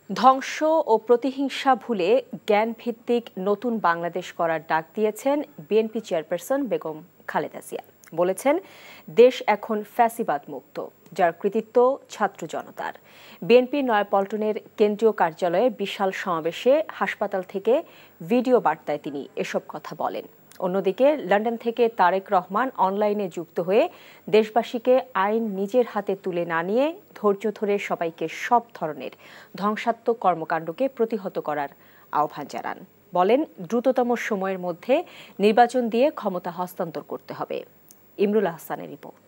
ধ্বংস ও প্রতিহিংসা ভুলে জ্ঞানভিত্তিক নতুন বাংলাদেশ করার ডাক দিয়েছেন বিএনপি চেয়ারপারসন বেগম খালেদা জিয়া। বলেছেন, দেশ এখন ফ্যাসিবাদ মুক্ত, যার কৃতিত্ব ছাত্র জনতার। বিএনপি নয়াপল্টনের কেন্দ্রীয় কার্যালয়ে বিশাল সমাবেশে হাসপাতাল থেকে ভিডিও বার্তায় তিনি এসব কথা বলেন। অন্যদিকে লন্ডন থেকে তারেক রহমান অনলাইনে যুক্ত হয়ে দেশবাসীকে আইন নিজের হাতে তুলে না নিয়ে ধৈর্য ধরে সবাইকে সব ধরনের ধ্বংসাত্মক কর্মকাণ্ডকে প্রতিহত করার আহ্বান জানান। বলেন, দ্রুততম সময়ের মধ্যে নির্বাচন দিয়ে ক্ষমতা হস্তান্তর করতে হবে। ইমরুল হাসানের রিপোর্ট।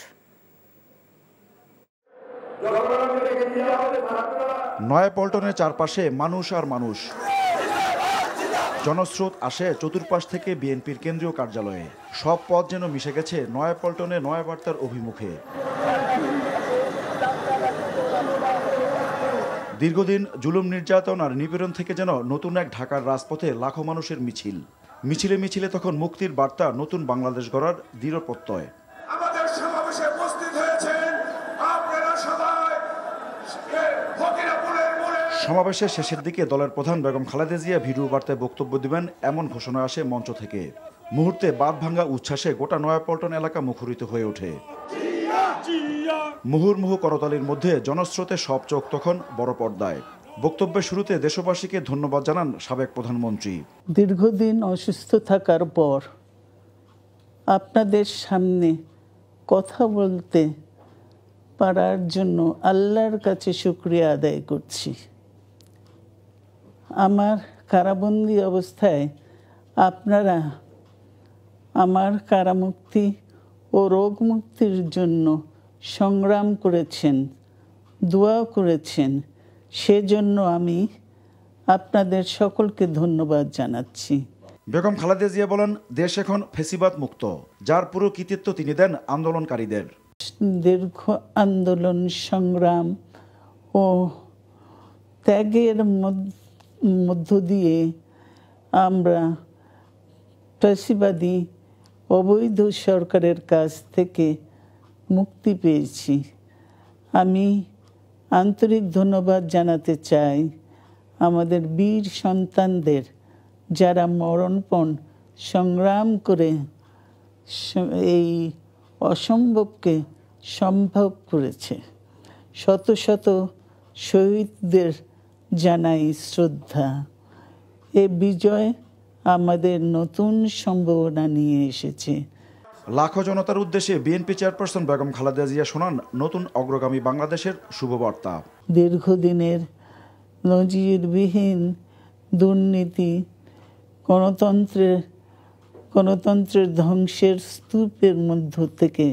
নয়াপল্টনের চারপাশে মানুষ আর মানুষ। জনস্রোত আসে চতুর্পাশ থেকে বিএনপির কেন্দ্রীয় কার্যালয়ে। সব পথ যেন মিশে গেছে নয়াপল্টনে নয়া বার্তার অভিমুখে। দীর্ঘদিন জুলুম, নির্যাতন আর নিপীড়ন থেকে যেন নতুন এক ঢাকার রাজপথে লাখো মানুষের মিছিল। মিছিলে মিছিলে তখন মুক্তির বার্তা, নতুন বাংলাদেশ গড়ার দৃঢ় প্রত্যয়। সমাবেশের শেষের দিকে দলের প্রধান বেগম খালেদা জিয়া ভিডিও বার্তায় বক্তব্য দিবেন, এমন ঘোষণা আসে মঞ্চ থেকে। মুহূর্তে বাঁধ ভাঙ্গা উচ্ছ্বাসে গোটা নয়াপল্টন এলাকা মুখরিত হয়ে ওঠে। মুহুর্মুহু করতালির মধ্যে জনস্রোতে সব চোখ তখন বড় পর্দায়। বক্তব্যের শুরুতে দেশবাসীকে ধন্যবাদ জানান সাবেক প্রধানমন্ত্রী। দীর্ঘদিন অসুস্থ থাকার পর আপনাদের সামনে কথা বলতে পারার জন্য আল্লাহর কাছে শুকরিয়া আদায় করছি। আমার কারাবন্দী অবস্থায় আপনারা আমার কারামুক্তি ও রোগ মুক্তির জন্য সংগ্রাম করেছেন, দোয়া করেছেন। সেজন্য আমি আপনাদের সকলকে ধন্যবাদ জানাচ্ছি। বেগম খালেদা জিয়া বলেন, দেশ এখন ফ্যাসিবাদ মুক্ত, যার পুরো কৃতিত্ব তিনি দেন আন্দোলনকারীদের। দীর্ঘ আন্দোলন, সংগ্রাম ও ত্যাগের মধ্য দিয়ে আমরা ফ্যাসিবাদী অবৈধ সরকারের কাছ থেকে মুক্তি পেয়েছি। আমি আন্তরিক ধন্যবাদ জানাতে চাই আমাদের বীর সন্তানদের, যারা মরণপণ সংগ্রাম করে এই অসম্ভবকে সম্ভব করেছে। শত শত শহীদদের জানাই শ্রদ্ধা। এ বিজয় আমাদের নতুন সম্ভাবনা নিয়ে এসেছে। লাখো জনতার উদ্দেশ্যে বিএনপি চেয়ারপারসন বেগম খালেদা জিয়া শোনান নতুন অগ্রগামী বাংলাদেশের শুভবার্তা। দীর্ঘদিনের নজিরবিহীন দুর্নীতি, গণতন্ত্রের ধ্বংসের স্তূপের মধ্য থেকে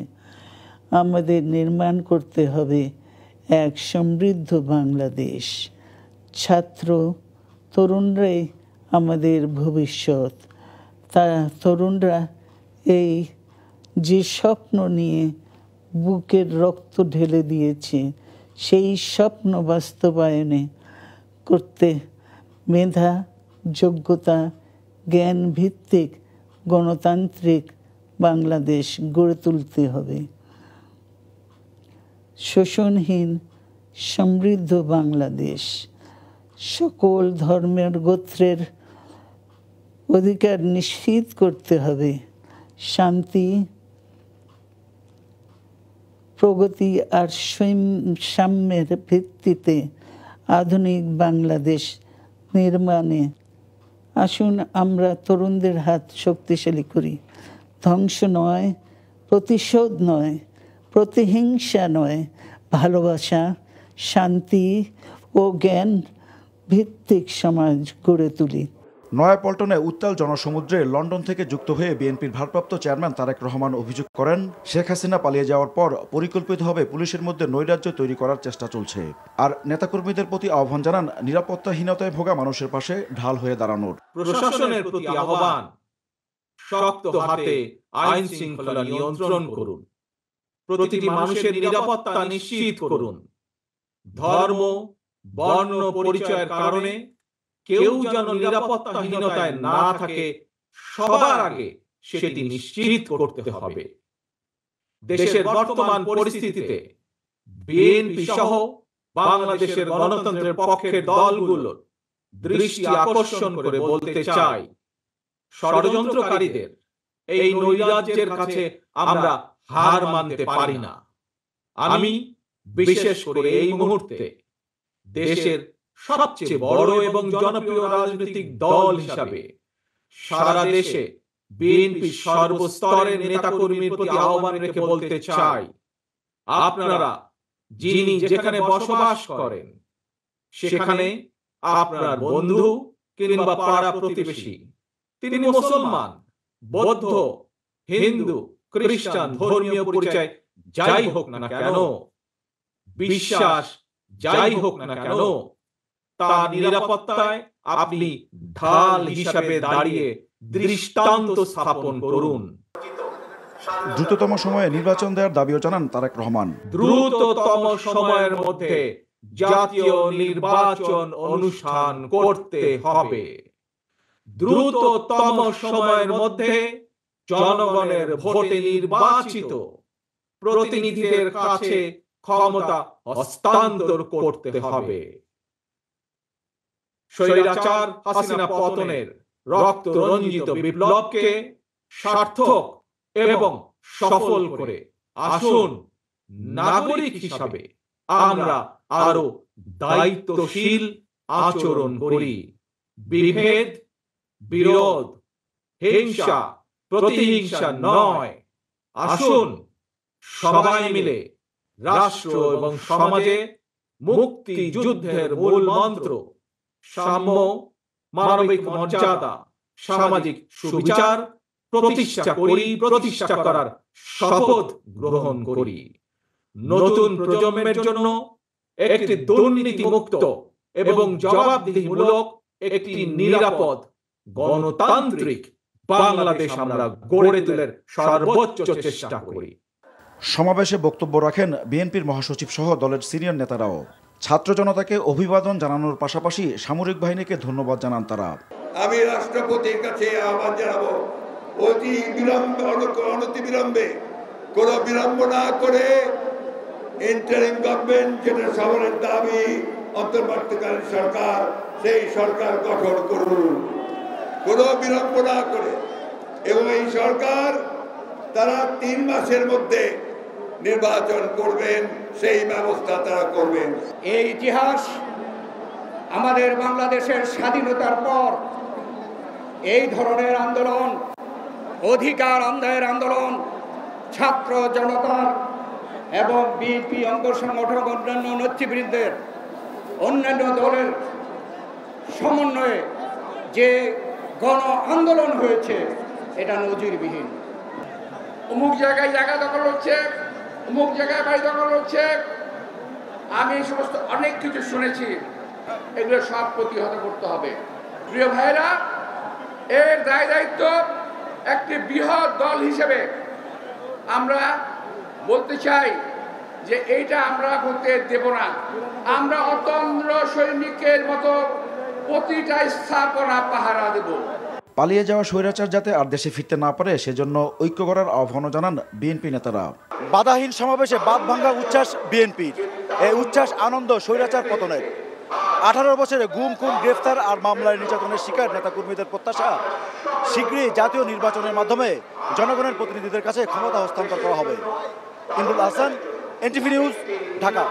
আমাদের নির্মাণ করতে হবে এক সমৃদ্ধ বাংলাদেশ। ছাত্র তরুণরাই আমাদের ভবিষ্যৎ। তরুণরা এই যে স্বপ্ন নিয়ে বুকের রক্ত ঢেলে দিয়েছে, সেই স্বপ্ন বাস্তবায়নে করতে মেধা, যোগ্যতা, জ্ঞান ভিত্তিক গণতান্ত্রিক বাংলাদেশ গড়ে তুলতে হবে। শোষণহীন সমৃদ্ধ বাংলাদেশ। সকল ধর্মের, গোত্রের অধিকার নিশ্চিত করতে হবে। শান্তি, প্রগতি আর সাম্যের ভিত্তিতে আধুনিক বাংলাদেশ নির্মাণে আসুন আমরা তরুণদের হাত শক্তিশালী করি। ধ্বংস নয়, প্রতিশোধ নয়, প্রতিহিংসা নয়, ভালোবাসা, শান্তি ও জ্ঞান ভিত্তিক সমাজ গড়ে তুলি। নয়াপল্টনে উত্তাল জনসমুদ্রে লন্ডন থেকে যুক্ত হয়ে বিএনপির ভারপ্রাপ্ত চেয়ারম্যান তারেক রহমান অভিযোগ করেন, শেখ হাসিনা পালিয়ে যাওয়ার পর পরিকল্পিতভাবে পুলিশের মধ্যে নৈরাজ্য তৈরি করার চেষ্টা চলছে। আর নেতাকর্মীদের প্রতি আহ্বান জানান নিরাপত্তাহীনতায় ভোগা মানুষের পাশে ঢাল হয়ে দাঁড়ানোর। প্রশাসনের প্রতি আহ্বান, শক্ত হাতে আইন শৃঙ্খলা নিয়ন্ত্রণ করুন। প্রতিটি মানুষের নিরাপত্তা নিশ্চিত করুন। ধর্ম, বর্ণ পরিচয়ের কারণে কেউ যেন নিরাপত্তাহীনতায় না থাকে, সবার আগে সেটি নিশ্চিত করতে হবে। দেশের বর্তমান পরিস্থিতিতে বিএনপি সহ বাংলাদেশের গণতন্ত্রের পক্ষের দলগুলোর দৃষ্টি আকর্ষণ করে বলতে চাই, ষড়যন্ত্রকারীদের এই নৈরাজ্যের কাছে আমরা হার মানতে পারি না। আমি বিশেষ করে এই মুহূর্তে দেশের সবচেয়ে বড় এবং জনপ্রিয় রাজনৈতিক দল হিসাবে সারা দেশে বিএনপি সর্বস্তরের নেতাকর্মীর প্রতি আহ্বান রেখে বলতে চাই, আপনারা যিনি যেখানে বসবাস করেন সেখানে আপনার বন্ধু কিংবা পাড়া প্রতিবেশী, তিনি মুসলমান, বৌদ্ধ, হিন্দু, খ্রিস্টান, ধর্মীয় পরিচয় যাই হোক না কেন, বিশ্বাস যাই হোক না কেন, তার নিরাপত্তায় আপনি ঢাল হিসাবে দাঁড়িয়ে দৃষ্টান্ত স্থাপন করুন। দ্রুততম সময়ে নির্বাচন দেওয়ার দাবিও জানান তারেক রহমান। দ্রুততম সময়ের মধ্যে জাতীয় নির্বাচন অনুষ্ঠান করতে হবে। দ্রুততম সময়ের মধ্যে জনগণের ভোটে নির্বাচিত প্রতিনিধিদের কাছে ক্ষমতা হস্তান্তর করতে হবে। স্বৈরাচার হাসিনা পতনের রক্ত রঞ্জিত বিপ্লবকে সার্থক এবং সফল করে আসুন নাগরিক হিসাবে আমরা আরো দায়িত্বশীল আচরণ করি। বিভেদ, বিরোধ, হিংসা, প্রতিহিংসা নয়, আসুন সবাই মিলে রাষ্ট্র এবং সমাজে মুক্তি যুদ্ধের মূল মন্ত্র সাম্য, মানবিক মর্যাদা, সামাজিক সুবিচার প্রতিষ্ঠা করার শপথ গ্রহণ করি। নতুন প্রজন্মের জন্য একটি দুর্নীতি মুক্ত এবং জবাবদিহিমূলক একটি নিরাপদ গণতান্ত্রিক বাংলাদেশ আমরা গড়ে তোলার সর্বোচ্চ চেষ্টা করি। সমাবেশে বক্তব্য রাখেন বিএনপির মহাসচিব সহ দলের সিনিয়র নেতারাও। ছাত্র জনতাকে অভিবাদন জানানোর পাশাপাশি সামরিক বাহিনীকে ধন্যবাদ জানান তারা। আমি রাষ্ট্রপতির কাছে আহ্বান জানাবো, অনতিবিলম্বে কোনো বিলম্ব না করে ইন্টারিম গভর্নমেন্ট, যেটা সবার দাবি, অন্তর্বর্তীকালীন সরকার, সেই সরকার গঠন করুন কোনো বিলম্ব না করে। এবং এই সরকার তারা 3 মাসের মধ্যে নির্বাচন করবেন, সেই ব্যবস্থা তারা করবেন। এই ইতিহাস আমাদের বাংলাদেশের স্বাধীনতার পর এই ধরনের আন্দোলন, অধিকার আদায়ের আন্দোলন, ছাত্র জনতার এবং বিএনপি অঙ্গ সংগঠন, অন্যান্য নেতৃবৃন্দের, অন্যান্য দলের সমন্বয়ে যে গণ আন্দোলন হয়েছে, এটা নজিরবিহীন। অমুক জায়গায় জায়গা দখল হচ্ছে, অমুক জায়গায় বাড়ি দখল হচ্ছে, আমি এই সমস্ত অনেক কিছু শুনেছি। এগুলো সব প্রতিহত করতে হবে। প্রিয় ভাইরা, এর দায়িত্ব একটি বৃহৎ দল হিসেবে আমরা বলতে চাই যে এইটা আমরা করতে দেব না। আমরা অতন্দ্র সৈনিকের মতো প্রতিটা স্থাপনা পাহারা দেব। পালিয়ে যাওয়া স্বৈরাচার যাতে আর দেশে ফিরতে না পারে সেজন্য ঐক্য করার আহ্বানও জানান বিএনপি নেতারা। বাধাহীন সমাবেশে বাঁধ ভাঙ্গা উচ্ছ্বাস বিএনপির। এই উচ্ছ্বাস আনন্দ স্বৈরাচার পতনের। 18 বছরে গুম, খুন, গ্রেফতার আর মামলায় নির্যাতনের শিকার নেতাকর্মীদের প্রত্যাশা শীঘ্রই জাতীয় নির্বাচনের মাধ্যমে জনগণের প্রতিনিধিদের কাছে ক্ষমতা হস্তান্তর করা হবে। Imrul Hasan, NTV news, Dhaka.